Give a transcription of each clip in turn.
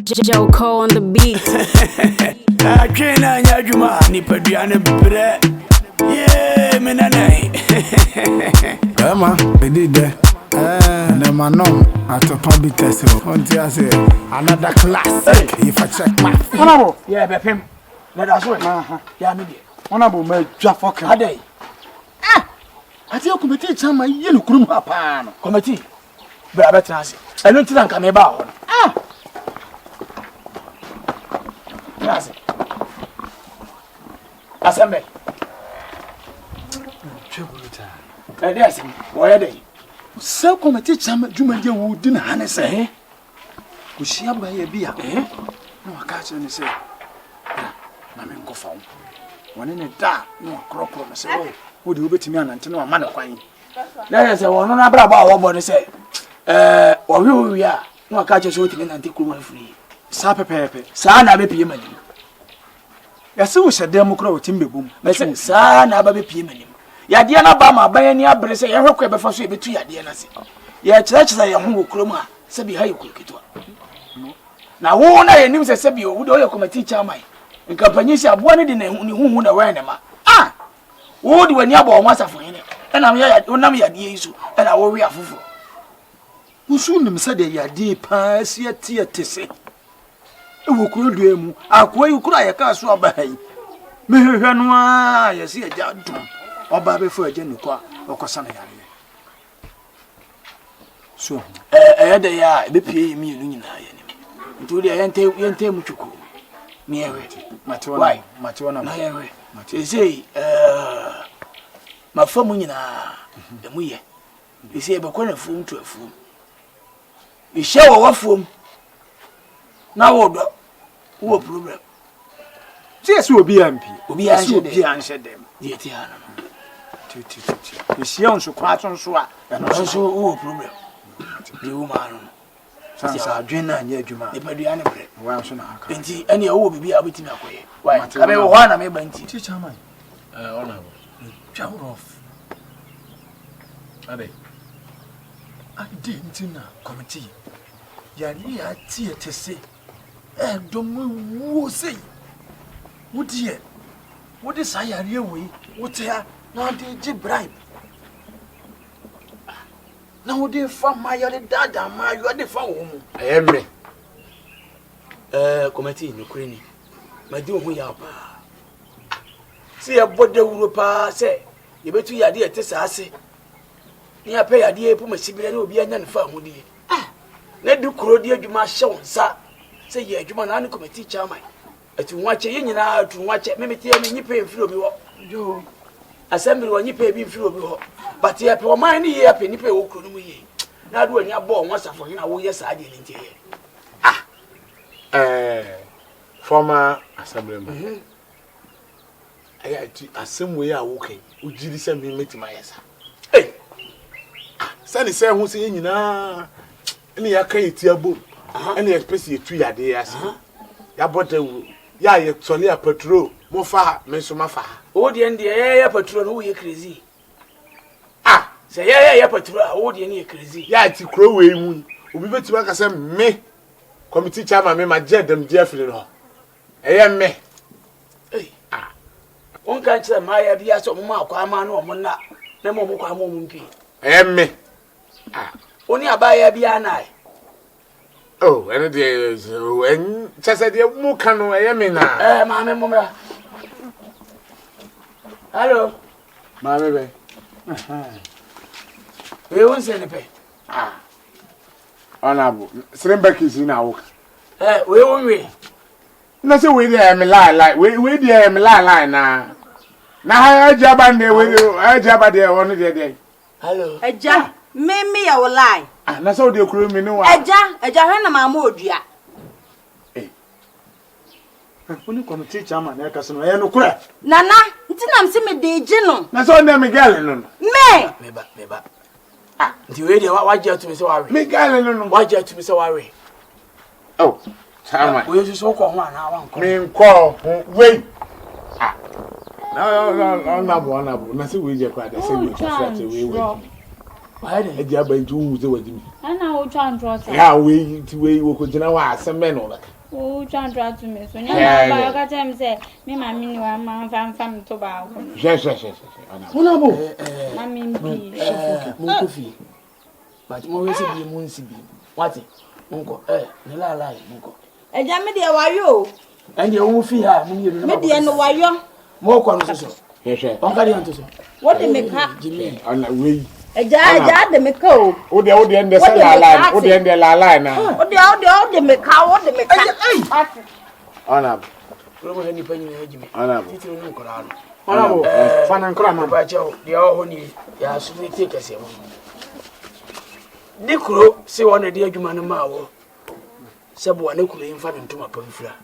Joko on the beat. I train on Yajuma, Nipadiana Bre. Yeah, Menane. Come on, Bediide. And then my nom, Atopa Is, another classic. If I check my Honorable, yeah, Bepim. Let us wait. Yeah, me. honorable, my Jaffock. A day. I tell committee, some my yellow crew upon Committee. But I better ask. I don't think I'm about. Yes. Assembly. Yes, why are they? So committee, some Jumandia would dinner, and say, we share by a beer, No, I catch and say, Mamma go phone. One in a dark, no crop on say, oh, would you bet me on until no man of quine? There is a one on about what body say. Or who we are, no catch us waiting and take one free. Sapper pepe, Sana be payment. yes, so was a democrat timber boom. Listen, Sana be payment. Yadiana Bama, by any abbre say, I hope before she between Yadiana. Ya church say, who croma, Sabi, how you cook it. Now, who I knew the Sabi would all come a teacher mine. In company, I wanted in whom would aware them. Would when you bought once for him, and I'm here, don't know me at the issue, and I will be a fool. Who soon said they are deep pass yet tear to say. Who could do I quay you cry a car swab by. Mehanwa, you see a judge, or Babby for a genuqua or Cosana. So, they are the PA me union. To the ente muchuku. Near it. Matona, they say, my famuna, the muye. You say, but when a fool to a fool. You shall what fool. Now, what problem? Yes, will be MP. Will be answered them. Dear Tiana. You see, on so quite on so, and also, what problem? The woman. Sans our dinner and Yajuma, the Padiana bread. Well, so now, and any old be a bit in a way. Why, I mean, one I may buy teach her mine. Honorable. Chow off. Ade. I didn't in a committee. Yadi, I tear to say, and don't say. What dear? What is I are way? What's here? Now they bribe. Now they found my other dad and my other phone. I am me. Committee in Ukraine. My dear, we are. See a body will pass. Say, you better your dear Tessassi. Near pay a dear Pumasibia will be an family. Let do Crodia you must show, sir. Say, yeah, you man, committee charming. To watch a union out to watch it, maybe tell me you pay through you. Assembly when you pay me through. But you have your mind here, penny pay will come away. Now, when you are born, once for him, I will yes, I didn't hear. Former assemblyman. I had to some way are walking. Would you send me meet my answer? Hey, Sandy said, who's saying, you know, any I can't tear book, any especially 3 ideas. Ya bought the ya, you solely a patrol, more far, Messomafa. Oh, the end the air patrol, who you crazy. Say, yeah, patrol, oh, the crazy. Ya, it's a crow way moon. We bet you like I me. Committee chairman, my jet them dearly. I am me. One can't say my ideas of Mark, or Mona, no more Monkey. I am me. Only a buyer be an eye. Oh, and it is, and just a dear Mukano, I am in now. Mamma. Hello, My baby. we won't send a pay. Honorable, Srimbeck is in our work. We won't wait. No, so we there, me lie, we there, me lie now. Now, I jab and they will, I jab at their one day. Hello, Eja, me I will lie. And that's all the crew me know. Eja, hana mamodia. When you come to teach Chairman, I can say, no crap. Nana, ntina mse me de jeno. That's all them Miguel. Me. me ba. The radio, what you to me so worry. Miguel, Why you to me so worry? oh, Chairman. We just so call one now. Me call, wait. No, honorable. Nothing we just quite the same way. Why then? A job by 2 was the way. I know what I'm trying to say. Yeah, we will continue our some men over. Oh, trying to me. So, I got him say, me, my mini one man from Toba. Yes. Honorable. I mean, Munkofi. But more recently, Munsibi. What? Munko, Nila lie, Munko. A jammy, dear, why you? And your own fee, Maybe I know why you. More conversation. Yes, What they make her? Jimmy. on the way. A jar, they make go. Oh, the end the line. Oh, the end the line now. What they make how? What they make her? Honorable. Any penny, Jimmy. Honorable. Honorable. Fan and Cram. Bacho, the only Yasuni take us. Nicolo, say one of the Juman Mao. Sabu Nicolo in front of my pomfra.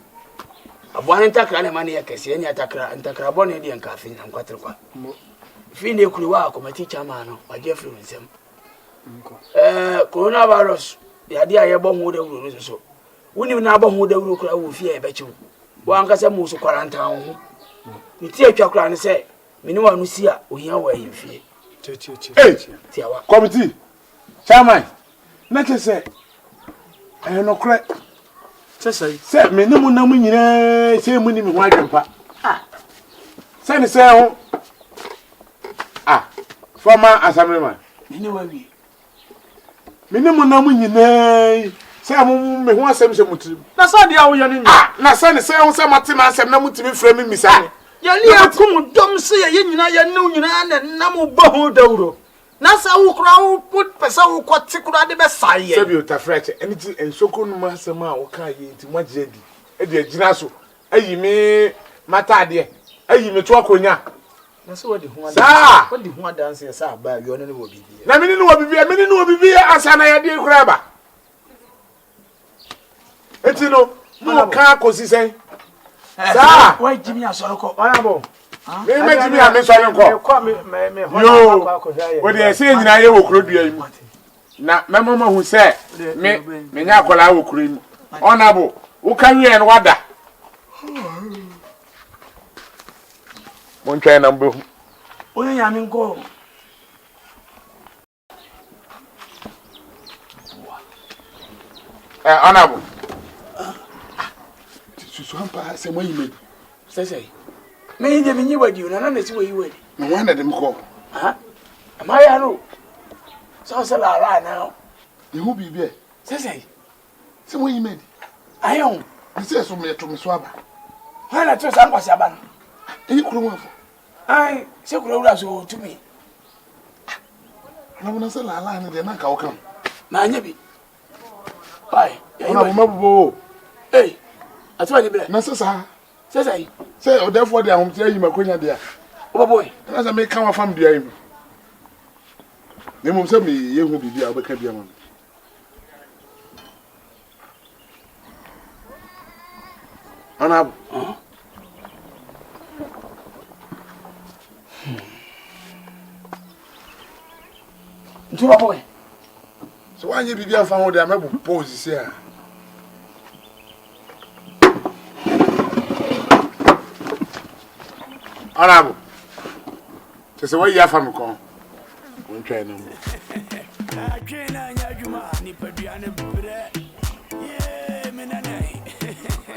A one attacker and money I can see any attacker and Tacaraboni and Caffin and Quattro. Fine Kuluwa, come teacher man, by Jeffrey with him. Coronavirus, the idea I bomb would have so. When you now bomb would have looked, I will fear, I bet you. One can say most of quarantine. You take your crown and say, Minua Lucia, we are where you fear. Hey, committee. Chairman, let us say, I no correct. Say, me no money, say money, my grandpa. Send say, former assemblyman. Anyway, Minimum money, say, me who sends him to. That's all the hour you're in. Na send say, on some Martin, some Namuti framing me, son. You're come, don't say, you know, and Namu Bahu Dodo. Nasa who crowd put Pesa what Tikura de Messiah. Sabuta Fretch, anything and so could Master Ma, okay, to my Jedi. Eddie Ginasso, a me, Matadia, a me Twakunya. That's what the one. Sir, What the one dancing, sir, by your name will be. Namini will be as an idea grabber. Etino, no car cosy say. Sir, why Jimmy as Soroco? Honorable. they make me a miss on you. What they say in I will create you. Now, my mamma who said, me now call our cream. Honorable, who can you and what that? One try number. Only I mean go. Honorable. Swampa, say, what you made. Say, may they be with you, and I see where you went. No wonder them call. Am I know? So, now. You will be there. Say, what you made. I own. He says to me to Miss Swabber. When I told Uncle Saban, You couldn't. I say, so to me. And I want to say, La line, and then I can come. My nibby. Bye. Hey, I told you, Nasa, say, oh, therefore, they are telling you, my queen, dear. oh boy, And as I may come from the aim. They won't tell me, you will be there, I'll be carrying. Honorable. to a boy. So why you be there found the amable poses here? Honorable. Just away your family call. One try no more. I can't have you,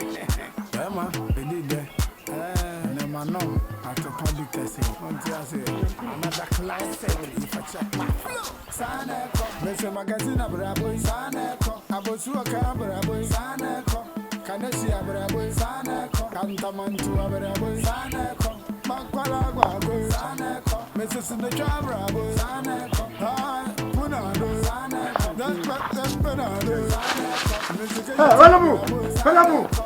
yeah, Emma, Bediide, Nemano, Atopa Is, another class, if I check my flow. Saneko, Mr. Magazine, Abrabo, Saneko, Abosua Cabrabo, Saneko, Kanesi Abrabo, Saneko, Cantamantu Abrabo, Saneko, Makwala, Saneko, Mrs. Sinatra Bravo, Saneko, Punado, Saneko, that's what them Punado, Pelamu.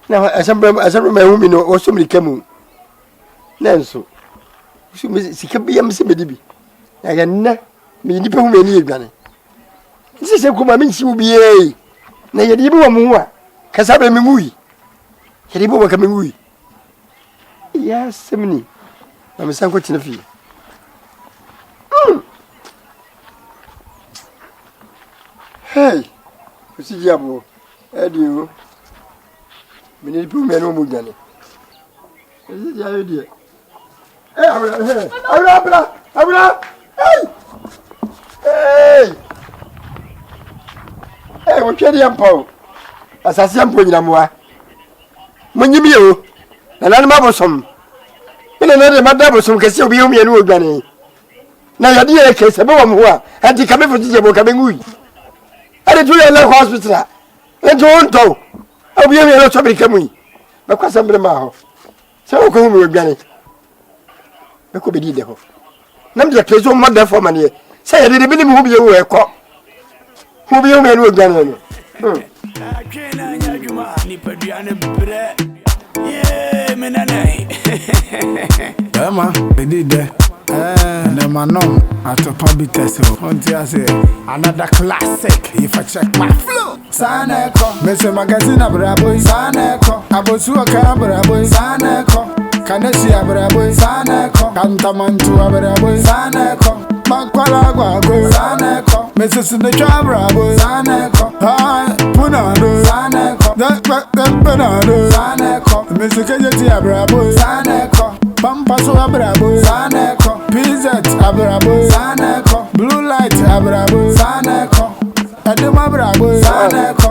Now, as I remember, women or so many came. Nanso, she can be a Miss Bediide. I am not me depend on any gun. This is a good man, she will be a. Nay, you didn't want Casabe Mui. He didn't want coming. Yes, Semini. I'm a son in the field. Hey, you see, Jabo, Edu. We need to put me no more money. Is it the idea? Hey, We tell you, Paul. As I see, I'm putting them more. When you be and I'm about some. In another matter, some can still be me and old granny. Now, your dear case, a bomb who are anti coming for the coming. I didn't really like hospital. And don't know. I'll be able to become me. Because I'm the mouth. So, come with Granny. It could be Bediide. Name the case of mother for money. Say, I didn't believe who be away. Who be a man with Granny? Emma, Bediide. And then my nom, Atopa Is, another classic. If I check my flow, Saneko, Mr. Magazine Abrabo, Saneko, Abosu Abrabo, Saneko, Kanesi Abrabo, Saneko, Cantamantu Abrabo, Saneko, Makwalagua, Saneko, Mrs. Sinatra Bravo, Saneko, Punado, Saneko, Penado, Saneko, Mr. Kajati Abrabo, Saneko, Pampaso Abrabo, Saneko, PZ Abrabo, Saneko, Blue Light Abrabo, Saneko, Adema Abrabo, Saneko,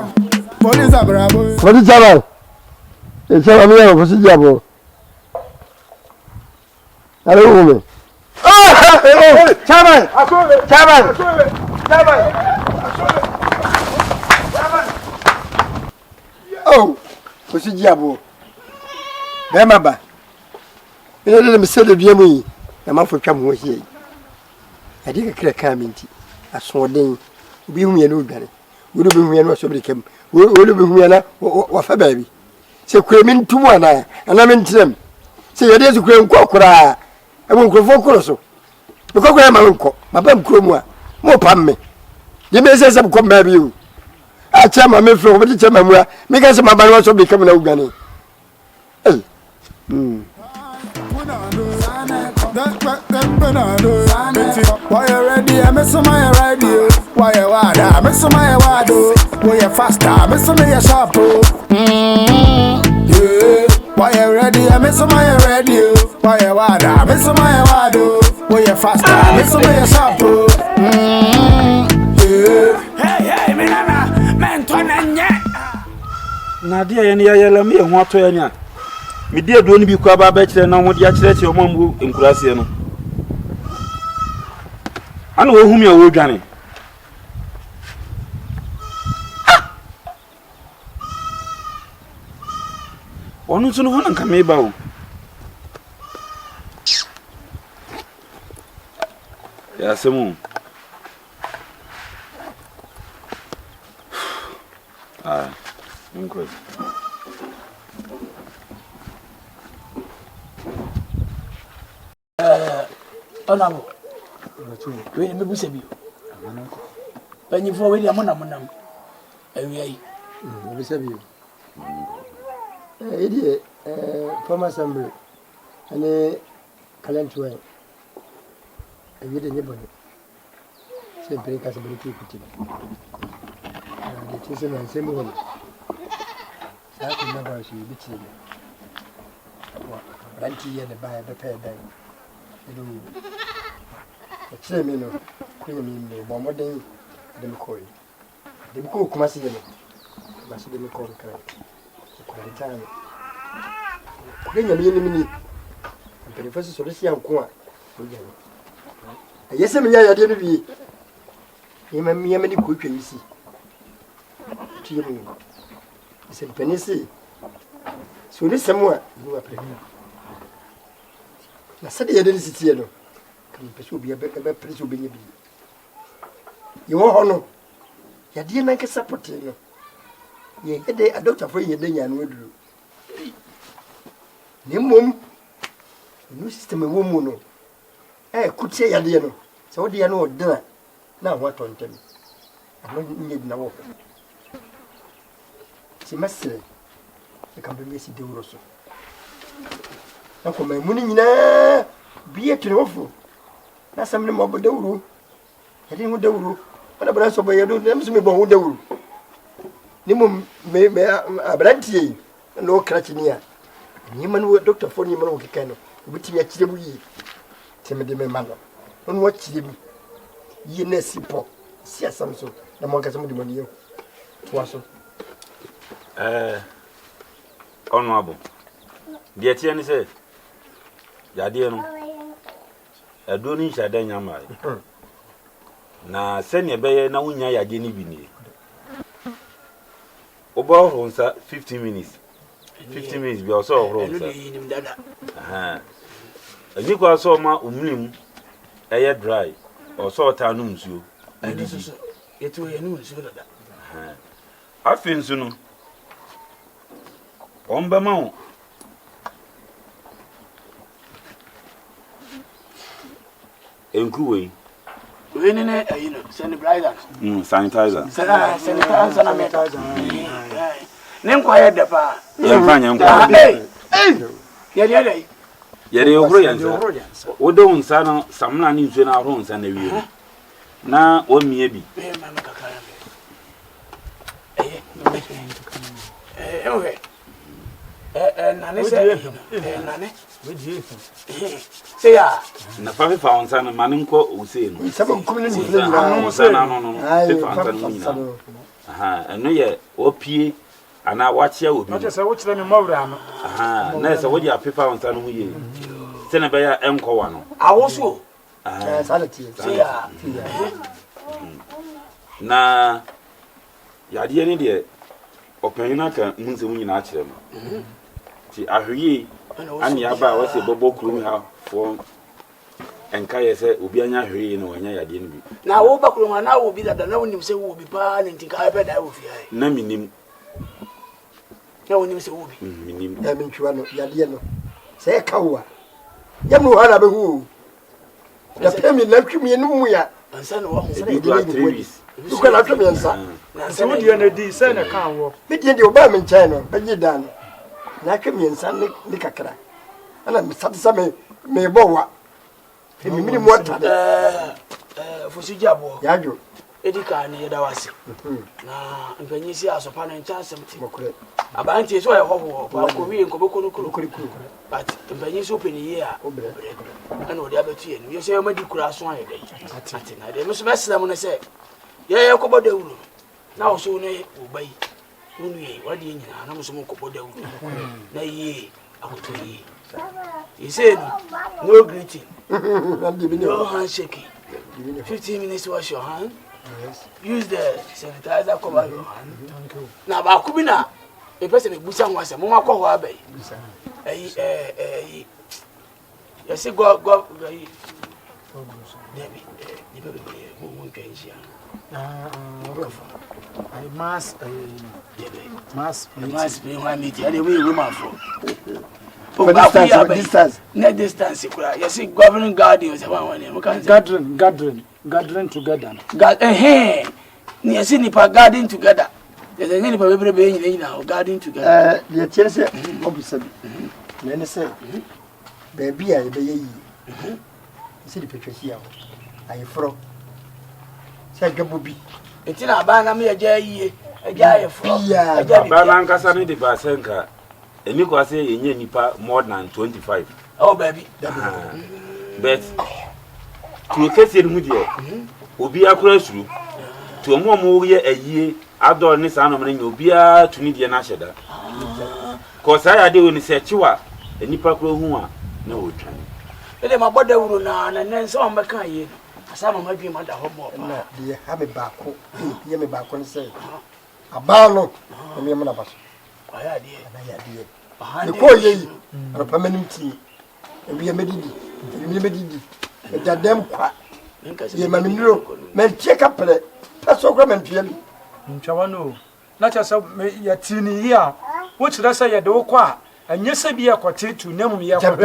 Police Abrabo. What is that? It's a man of Sijabo. Hello, Chairman! Oh, Sijabo. Remember. Let me say the BME, a month for come with ye. I did a clear community. I saw them be me and Ugani. Would be me and what somebody came. Would be me or a baby. So, cramming to one eye, and I'm in them. Say, it is a cream cockra. I won't go for Corosso. Because I am my uncle, my bum crumwa. More pam me. You may say some come baby you. I tell my men from the Chamamua, make us my man also become an Ugani. Why you ready? I miss my radio. Why you wada? I miss my wado. Why you faster? I miss my sharp. Yeah. Why you ready? I miss my radio. Why you wada? I miss my wado. Why you faster? I miss my sharp. Yeah. Hey, man, Nadia, and yellow me and what to any. Me dear, don't be quite better than what you actually your mom in Curaciano. I know whom you are, Johnny. One to one and come about. Yes, a moon. Ah, good. Honorable. We may be saved. When you forward your monam, away. We save you. Idiot, former assembly, and a calendar way. I get anybody. Simply possibility. It is a same one. I can never see between. Ranty and the buyer prepare bank. The chairman of Queen one day, the McCoy. The cook must see them. Must be the call correct. The time. Queen of Minnie. And the first solution, yes, I mean, I didn't be. You may be a many quick, you see. It's a penny. So this somewhere you are pregnant. I said, I didn't sit here. Come pursue be a better place to be. You honor. You didn't make a support. You get a doctor for your day and would do. Nimum, new system of woman. I could say, I didn't know. So, do you know dinner? Now, what on them? I don't need no. She must say, I can be missing the Rosso. Now, for my money, be it awful. That's something more about the rule. I didn't want the rule. What about us over here? Don't let me about the rule. Nimum may a brandy, no catching here. And human word doctor for him, okay, kind of, which he actually tell me the man. on what him. Ye nesipo. See some so. The monk some money you. Twaso. Honorable. The Etienne said, Yadiano. I don't need a danyamai. Na send your bay na unya ya geni bini. About 15 minutes. 15 minutes be also wrong. Aha. And you go so ma umlim air dry or so tanum so. And this is it to a new sugar. I feel soon. On Bamon. Enkuwe. We need a sanitizer. Sanitizer. Sanitizer. Name quiet the pa. Hey! Hey! Yere ogro Odo unsana samna ni nsu na ho unsa na wi. Na o mie bi. Nane say ya na fa fa unsa na mane nko use no. Sabo kumini ni unsa na no. Fa unsa no ni. Aha, eno ye opie ana wachia obi. Oje se wo kire me mawra no. Aha, na se wo dia pepa unsa no ye. Se na be ya enko wa no. Awoso. Ah, salati. Say ya. Na yade ni de opanina ka munse mu nyina akire no. Ti ahwie ani aba wa se bobo kuru ha fo enka ye se obi anya ahwie no wanya yade ni bi. Na wo ba kuru na wo bi da na wonim se wo bi pa ne ntinka ha pe da wo fi ai. Na minim. Na wonim se wo bi. Minim. Ya mentwa no yade no. Se kawa. Ya mu hala be hu. Ya pemi na twimi no mu ya. Ansa no wo ho se Ebi do 3 weeks. Uko na twimi ansa. na Se wo die na di se na kan wo. Me die de oba me nkyɛn no Bediide no. Na twimi ansa ne kakra. Ana me satisa me bowa. Emi mini mo ta de. Fusi jabo. Ya jo. Edika ne yeda wase. Na mpanyi si asopa no ncha asɛmti. Mokure. Abanti so ye hoho ba ko wi nko beko no kuru. Kuru. But mpanyi so peni ye a Obre. ana odi abatu ye no. Ye se ma di kura so aye dai. Ati na de me so mesela mo ne se ye ko boda wuro. Na wo so ne obai. Unu ye wadi nyina na mo so mo ko boda wuro. Na ye akoto ye. You say no greeting. No handshake. 15 minutes wash your hand. Yes. Use the sanitizer cover your hand. Now ba kubina a person e busa nwa se mo makọ ho abai. You say go Debbie, mo nkenji I mass be one meet. I dey we room for. For distance. Net distance kura. You see governing guardian say one name. gathering together. You see nipa garden together. There's a nipa bebrebe nyina garden together. The chere say obusabi. Na ne say baby a be yi. See the picture here. Ayi fro. Say gabobi. Etina ba na me eja yie. Eja ayi fro. Eja bi. Ba na nkasa ne de ba senka. Eni kwa say enye nipa more than 25. Oh baby. But to kese mu de obi akura suru. To omo ye ayie ador ne sa no mene obi a tuni de na hyeda. Ko sa ya de woni se chiwa enipa kura hu a na wotwan. Ele ma boda wuro na nense o mbeka ye. Asa ma madwi ma da ho mo pa. Na de ha me baako. Ye me baako ne say. Aba no. Me me na baso. Aya de. Na ya de. Ne ko ye yi. Ara pa manim ti. Ebi medidi. Ebi medidi. E jadem kwa. Ye manimiro. Men check up le. Paso kwa men piem. Ntwa no. Na cha sa ya tini yi a. Wo kire sa ye de wo kwa. Anya se bi akote tu na mum ye kwa.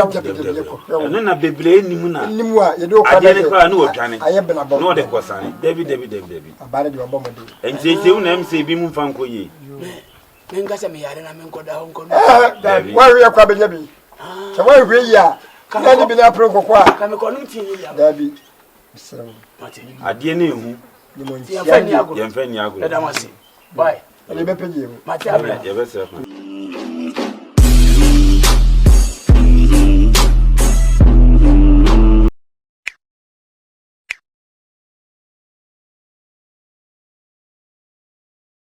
Eno na bebre nimu na. Nimu a ye de wo kwa. Ade ne kwa na wotwane. Aye bena bo. No de kwasane. David. Abare de obo mode. Enche u na mse bi mu fanko ye. Menga se me yare na men koda ho nko. Wa wi kwa benya bi. Se wa wi ya. Na ni bi na pro kokwa. Ka me ko num tin ya. Dabi. Bisram. Ade ne hu. Ni mo nti. Yemfa ni agro. Yemfa ni agro. Edamasi. Bye. Ele be pedi mu. Mati abra. Yebese.